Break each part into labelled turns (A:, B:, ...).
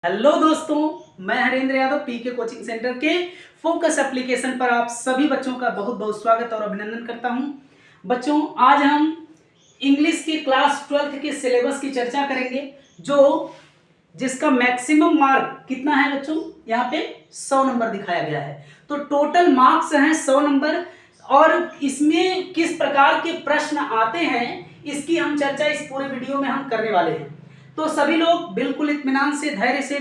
A: Hello दोस्तों, मैं हरेंद्र यादव पीके coaching centre के फोकस एप्लीकेशन पर आप सभी बच्चों का बहुत बहुत स्वागत और अभिनंदन करता हूं। बच्चों, आज हम इंग्लिश के क्लास 12th के सिलेबस की चर्चा करेंगे, जिसका मैक्सिमम मार्क कितना है बच्चों। यहाँ पे 100 नंबर दिखाया गया है, तो टोटल मार्क्स हैं 100 नंबर। और इसमें किस प्रकार के प्रश्न आते हैं, इसकी हम चर्चा इस पूरे वीडियो में हम करने वाले हैं। तो सभी लोग बिल्कुल इत्मीनान से, धैर्य से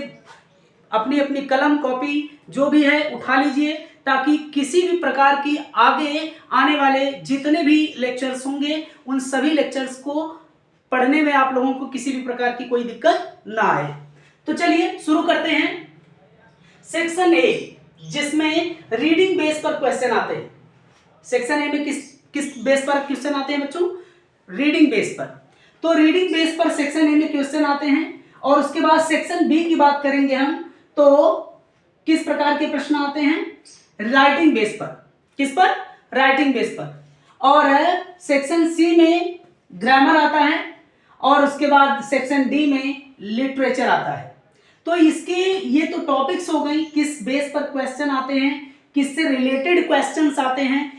A: अपनी अपनी कलम कॉपी जो भी है उठा लीजिए, ताकि किसी भी प्रकार की आगे आने वाले जितने भी लेक्चर्स होंगे उन सभी लेक्चर्स को पढ़ने में आप लोगों को किसी भी प्रकार की कोई दिक्कत ना आए। तो चलिए शुरू करते हैं। सेक्शन ए, जिसमें रीडिंग बेस पर क्वेश्चन आते हैं। सेक्शन ए में किस बेस पर क्वेश्चन आते हैं बच्चों? रीडिंग बेस पर। तो रीडिंग बेस पर सेक्शन ए में क्वेश्चन आते हैं, और उसके बाद सेक्शन बी की बात करेंगे हम, तो किस प्रकार के प्रश्न आते हैं? राइटिंग बेस पर। किस पर? राइटिंग बेस पर। और सेक्शन सी में ग्रामर आता है, और उसके बाद सेक्शन डी में लिटरेचर आता है। तो इसके ये तो टॉपिक्स हो गई, किस बेस पर क्वेश्चन आते हैं, किससे रिलेटेड क्वेश्चंस आते हैं,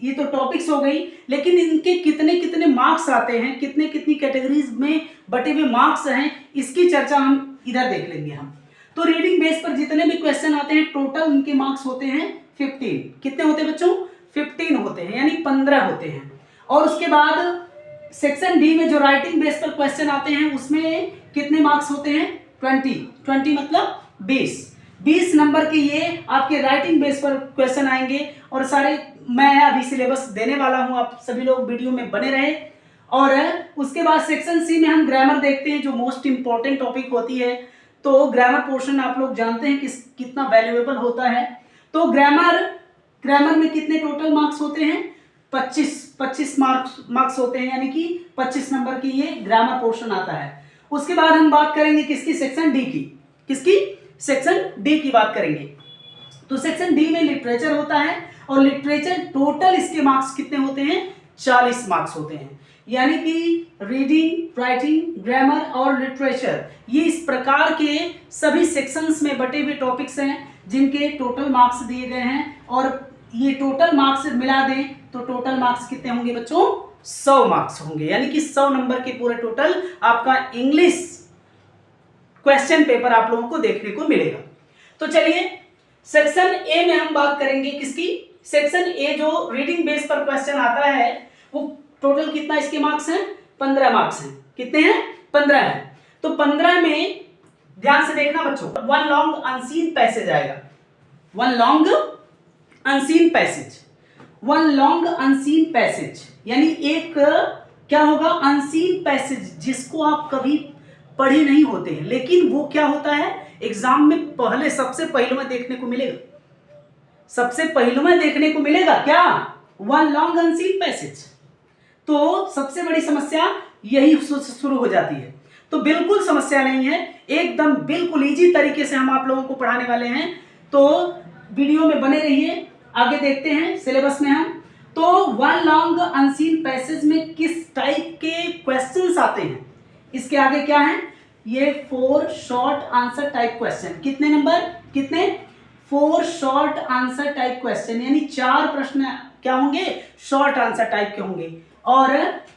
A: ये तो टॉपिक्स हो गई। लेकिन इनके कितने कितने मार्क्स आते हैं, कितने कितनी कैटेगरीज में बटे हुए मार्क्स हैं, इसकी चर्चा हम इधर देख लेंगे हम। तो रीडिंग बेस पर जितने भी क्वेश्चन आते हैं, टोटल उनके मार्क्स होते हैं 15। कितने होते हैं बच्चों? 15 होते हैं, यानी 15 होते हैं। और उसके बाद सेक्शन डी में जो राइटिंग बेस पर क्वेश्चन आते हैं, उसमें कितने मार्क्स होते हैं? 20 मतलब 20 नंबर के ये आपके राइटिंग बेस पर क्वेश्चन आएंगे। और सारे मैं अभी सिलेबस देने वाला हूं, आप सभी लोग वीडियो में बने रहे। और उसके बाद सेक्शन सी में हम ग्रामर देखते हैं, जो मोस्ट इंपॉर्टेंट टॉपिक होती है। तो ग्रामर पोर्शन आप लोग जानते हैं कितना वैल्यूएबल होता है। तो ग्रामर में कितने टोटल मार्क्स होते हैं? 25 मार्क्स होते हैं, यानी कि 25 नंबर की ये ग्रामर पोर्शन आता है। उसके बाद हम बात करेंगे किसकी? सेक्शन डी की। किसकी? सेक्शन डी की बात करेंगे। तो सेक्शन डी में लिटरेचर होता है, और लिटरेचर टोटल इसके मार्क्स कितने होते हैं? 40 मार्क्स होते हैं। यानी कि रीडिंग, राइटिंग, ग्रामर और लिटरेचर, ये इस प्रकार के सभी सेक्शंस में बटे हुए टॉपिक्स हैं, जिनके टोटल मार्क्स दिए गए हैं। और ये टोटल मार्क्स मिला दें तो टोटल मार्क्स कितने होंगे बच्चों? 100 मार्क्स होंगे। यानी कि 100 नंबर के पूरे टोटल आपका इंग्लिश क्वेश्चन पेपर आप लोगों को देखने को मिलेगा। तो चलिए, सेक्शन ए में हम बात करेंगे किसकी? सेक्शन ए जो रीडिंग बेस पर क्वेश्चन आता है, वो टोटल कितना इसके मार्क्स हैं? 15 मार्क्स हैं। कितने हैं? 15 हैं। तो 15 में ध्यान से देखना बच्चों, वन लॉन्ग अनसीन पैसेज आएगा। One long unseen passage, one long unseen passage, यानी एक क्या होगा? अनसीन पैसेज, जिसको आप कभी पढ़े नहीं होते हैं, लेकिन वो क्या होता है, एग्जाम में सबसे पहले में देखने को मिलेगा। सबसे पहले में देखने को मिलेगा क्या? One long unseen passage. तो सबसे बड़ी समस्या यही शुरू हो जाती है। तो बिल्कुल समस्या नहीं है, एकदम बिल्कुल इजी तरीके से हम आप लोगों को पढ़ाने वाले हैं। तो वीडियो में बने रहिए, आगे देखते हैं सिलेबस में हम। तो वन लॉन्ग अनसीन पैसेज में किस टाइप के क्वेश्चंस आते हैं? इसके आगे क्या है? ये 4 शॉर्ट आंसर टाइप क्वेश्चन। कितने नंबर? कितने? 4 शॉर्ट आंसर टाइप क्वेश्चन, यानी 4 प्रश्न क्या होंगे? शॉर्ट आंसर टाइप के होंगे। और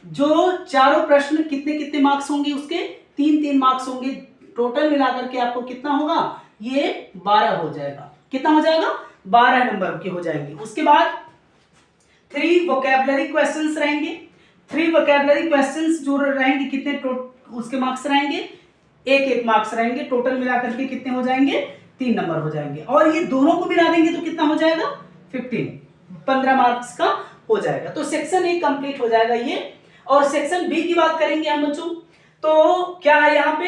A: जो चारों प्रश्न कितने कितने मार्क्स होंगे? उसके 3-3 मार्क्स होंगे। टोटल मिलाकर के आपको कितना होगा? ये 12 हो जाएगा। कितना हो जाएगा? 12 नंबर के हो जाएंगे। उसके बाद 3 वोकैबुलरी क्वेश्चंस रहेंगे। 3 वोकैबुलरी क्वेश्चंस जो रहेंगे, कितने उसके मार्क्स रहेंगे? 1-1 मार्क्स रहेंगे। टोटल मिलाकर के कितने हो जाएंगे? 3 नंबर हो जाएंगे। और ये दोनों को मिला देंगे तो कितना हो जाएगा? 15 मार्क्स का हो जाएगा। तो सेक्शन ए कंप्लीट हो जाएगा ये। और सेक्शन बी की बात करेंगे हम बच्चों, तो क्या है यहाँ पे?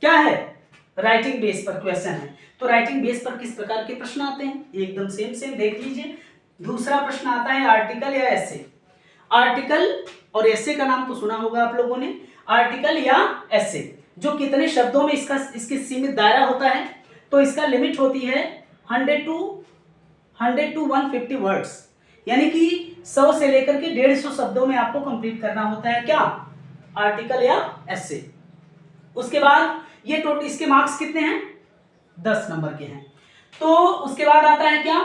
A: क्या है? राइटिंग बेस पर क्वेश्चन है। तो राइटिंग बेस पर किस प्रकार के प्रश्न आते हैं? एकदम सेम देख लीजिए। दूसरा प्रश्न आता है आर्टिकल या एसे। आर्टिकल और एसे का नाम तो सुना होगा आप लोगों ने। आर्टिकल या एसे, जो कितने शब्दों में इसके सीमित दायरा होता है। तो इसका लिमिट होती है 100 to 150 वर्ड्स, यानी कि 100 से लेकर के 150 शब्दों में आपको कंप्लीट करना होता है क्या? आर्टिकल या एसे। उसके बाद ये टोटल इसके मार्क्स कितने हैं? 10 नंबर के हैं। तो उसके बाद आता है क्या?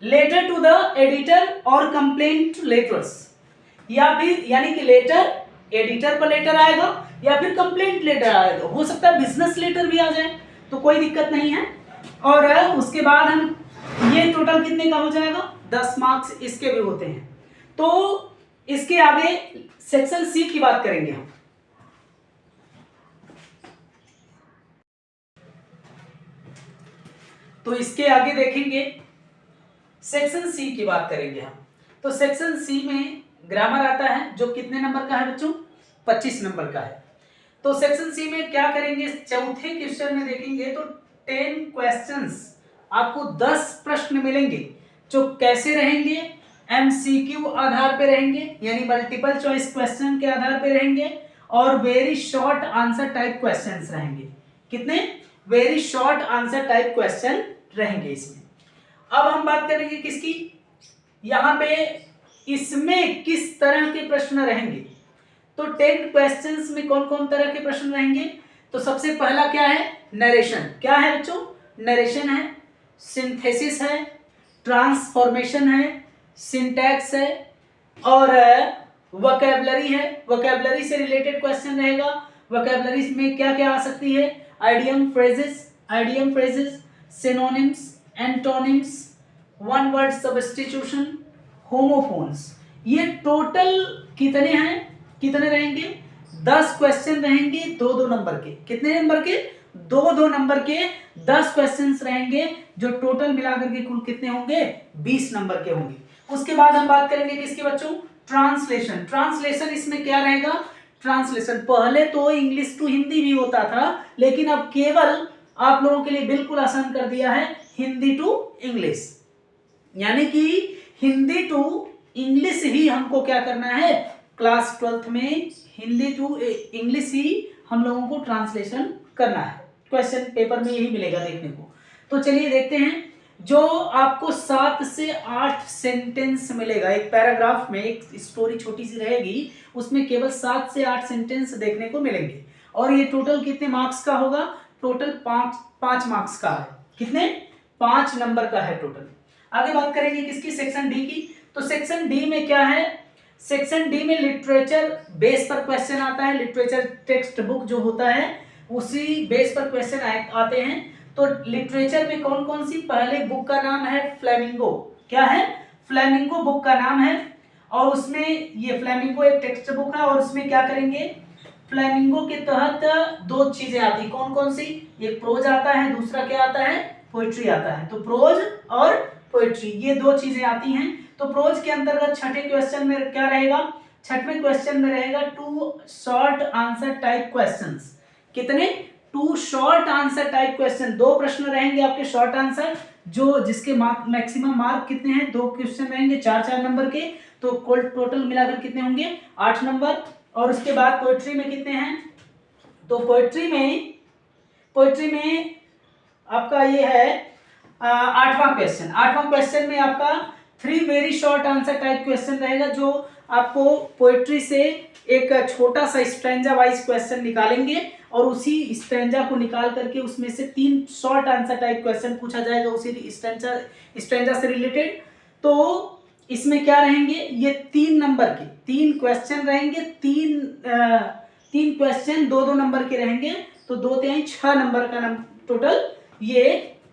A: लेटर टू द एडिटर और कंप्लेंट लेटर्स, या फिर यानी कि लेटर एडिटर पर लेटर आएगा या फिर कंप्लेंट लेटर आएगा, हो सकता है बिजनेस लेटर भी आ जाए, तो कोई दिक्कत नहीं है। और उसके बाद हम ये टोटल कितने का हो जाएगा? 10 मार्क्स इसके भी होते हैं। तो इसके आगे सेक्शन सी की बात करेंगे हम। तो इसके आगे देखेंगे सेक्शन सी की बात करेंगे हम। तो सेक्शन सी में ग्रामर आता है जो कितने नंबर का है बच्चों? 25 नंबर का है। तो सेक्शन सी में क्या करेंगे? चौथे क्वेश्चन में देखेंगे तो 10 क्वेश्चंस, आपको 10 प्रश्न मिलेंगे जो कैसे रहेंगे? एमसीक्यू आधार पे रहेंगे, यानी मल्टीपल चॉइस क्वेश्चन के आधार पे रहेंगे, और very short answer type questions रहेंगे। कितने? Very short answer type question रहेंगे इसमें। अब हम बात करेंगे किसकी? यहाँ पे इसमें किस तरह के प्रश्न रहेंगे? तो 10 क्वेश्चंस में कौन कौन तरह के प्रश्न रहेंगे? तो सबसे पहला क्या है? नरेशन। क्या है बच्चों? नरेशन है, सिंथेसिस है, ट्रांसफॉर्मेशन है, सिंटैक्स है, और वोकैबुलरी है। वोकैबुलरी से रिलेटेड क्वेश्चन रहेगा। वोकैबुलरी में क्या क्या आ सकती है? Idiom phrases, synonyms, antonyms, one word substitution, homophones. ये टोटल कितने हैं? कितने रहेंगे? 10 क्वेश्चन रहेंगे 2-2 नंबर के। कितने नंबर के? 2-2 नंबर के 10 क्वेश्चंस रहेंगे, जो टोटल मिलाकर के कुल कितने होंगे? 20 नंबर के होंगे। उसके बाद हम बात करेंगे किसके बच्चों? ट्रांसलेशन। ट्रांसलेशन इसमें क्या रहेगा? ट्रांसलेशन पहले तो इंग्लिश टू हिंदी भी होता था, लेकिन अब केवल आप लोगों के लिए बिल्कुल आसान कर दिया है हिंदी टू इंग्लिश, यानी कि हिंदी टू इंग्लिश ही हमको क्या करना है? क्लास 12th में हिंदी टू इंग्लिश ही हम लोगों को ट्रांसलेशन करना है। क्वेश्चन पेपर में यही मिलेगा देखने को। तो चलिए देखते हैं। जो आपको 7 से 8 सेंटेंस मिलेगा एक पैराग्राफ में, एक स्टोरी छोटी सी रहेगी, उसमें केवल 7 से 8 सेंटेंस देखने को मिलेंगे। और ये टोटल कितने मार्क्स का होगा? टोटल 5 मार्क्स का है। कितने? 5 नंबर का है टोटल। आगे बात करेंगे किसकी? सेक्शन डी की। तो सेक्शन डी में क्या है? सेक्शन डी में लिटरेचर बेस पर क्वेश्चन आता है। लिटरेचर टेक्स्ट बुक जो होता है उसी बेस पर क्वेश्चन आते हैं। तो लिटरेचर में कौन कौन सी? पहले बुक का नाम है फ्लेमिंगो। क्या है? फ्लेमिंगो बुक का नाम है। और उसमें ये फ्लेमिंगो एक टेक्स्ट बुक है, और उसमें क्या करेंगे? फ्लेमिंगो के तहत 2 चीजें आती है। कौन कौन सी? एक प्रोज आता है, दूसरा क्या आता है? पोइट्री आता है। तो प्रोज और पोइट्री ये 2 चीजें आती हैं। तो प्रोज के अंतर्गत छठे क्वेश्चन में क्या रहेगा? छठवें क्वेश्चन में रहेगा 2 शॉर्ट आंसर टाइप क्वेश्चंस। कितने? 2 शॉर्ट आंसर टाइप क्वेश्चन। 2 प्रश्न रहेंगे आपके शॉर्ट आंसर, जो जिसके मैक्सिमम मार्क कितने हैं? 2 क्वेश्चन रहेंगे 4-4 नंबर के। तो टोटल मिलाकर कितने होंगे? 8 नंबर। और उसके बाद पोइट्री में कितने हैं? तो पोइट्री में आपका ये है 8वां क्वेश्चन। 8वां क्वेश्चन में आपका 3 very short answer type question रहेगा, जो आपको पोइट्री से एक छोटा सा स्ट्रेंजा वाइज क्वेश्चन निकालेंगे, और उसी स्ट्रेंजा को निकाल करके उसमें से 3 शॉर्ट आंसर टाइप क्वेश्चन पूछा जाएगा उसी स्ट्रेंजा से रिलेटेड। तो इसमें क्या रहेंगे? ये 3 नंबर के 3 क्वेश्चन रहेंगे। 3 क्वेश्चन 2-2 नंबर के रहेंगे। तो 2-3 6 नंबर का टोटल ये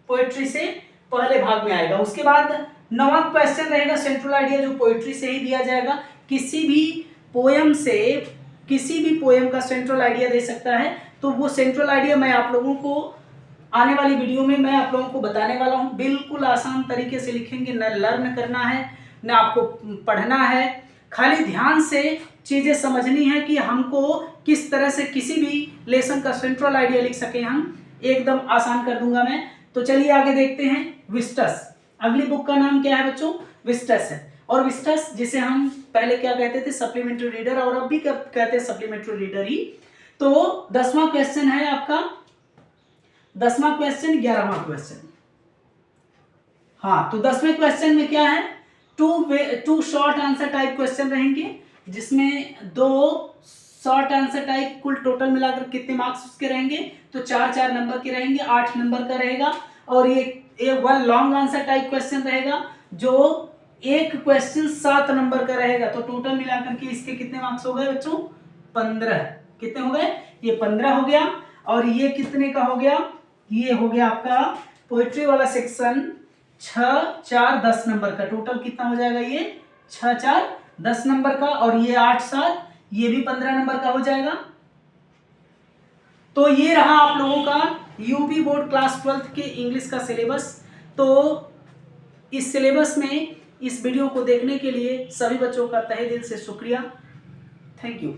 A: पोएट्री से पहले भाग में आएगा। उसके बाद 9वां क्वेश्चन रहेगा सेंट्रल आइडिया, जो पोएट्री से ही दिया जाएगा। किसी भी पोयम से किसी भी पोयम का सेंट्रल आइडिया दे सकता है। तो वो सेंट्रल आइडिया मैं आप लोगों को आने वाली वीडियो में मैं आप लोगों को बताने वाला हूँ। बिल्कुल आसान तरीके से लिखेंगे, न लर्न करना है न आपको पढ़ना है, खाली ध्यान से चीज़ें समझनी है कि हमको किस तरह से किसी भी लेसन का सेंट्रल आइडिया लिख सके हम, एकदम आसान कर दूंगा मैं। तो चलिए आगे देखते हैं। विस्टस, अगली बुक का नाम क्या है बच्चों? विस्टस है। और विस्टस जिसे हम पहले क्या कहते थे? सप्लीमेंट्री रीडर, और अब भी क्या कहते हैं? सप्लीमेंट्री रीडर ही। तो 10वां क्वेश्चन है आपका, 10वां क्वेश्चन 11वां क्वेश्चन। हाँ, तो 10वें क्वेश्चन में क्या है? 2 शॉर्ट आंसर टाइप क्वेश्चन रहेंगे, जिसमें 2 शॉर्ट आंसर टाइप कुल टोटल मिलाकर कितने मार्क्स उसके रहेंगे, तो 4 नंबर के रहेंगे, 8 नंबर का रहेगा। और ये 1 लॉन्ग आंसर टाइप क्वेश्चन रहेगा जो एक क्वेश्चन 7 नंबर का रहेगा। तो टोटल मिलाकर के इसके कितने मार्क्स हो गए बच्चों, 15। कितने हो गए, ये 15 हो गया। और ये कितने का हो गया, ये हो गया आपका पोएट्री वाला सेक्शन 6 4 10 नंबर का। टोटल कितना हो जाएगा, ये 6 4 10 नंबर का। और ये 8 7 ये भी 15 नंबर का हो जाएगा। तो ये रहा आप लोगों का यूपी बोर्ड क्लास 12 के इंग्लिश का सिलेबस। तो इस सिलेबस में इस वीडियो को देखने के लिए सभी बच्चों का तहे दिल से शुक्रिया। Thank you.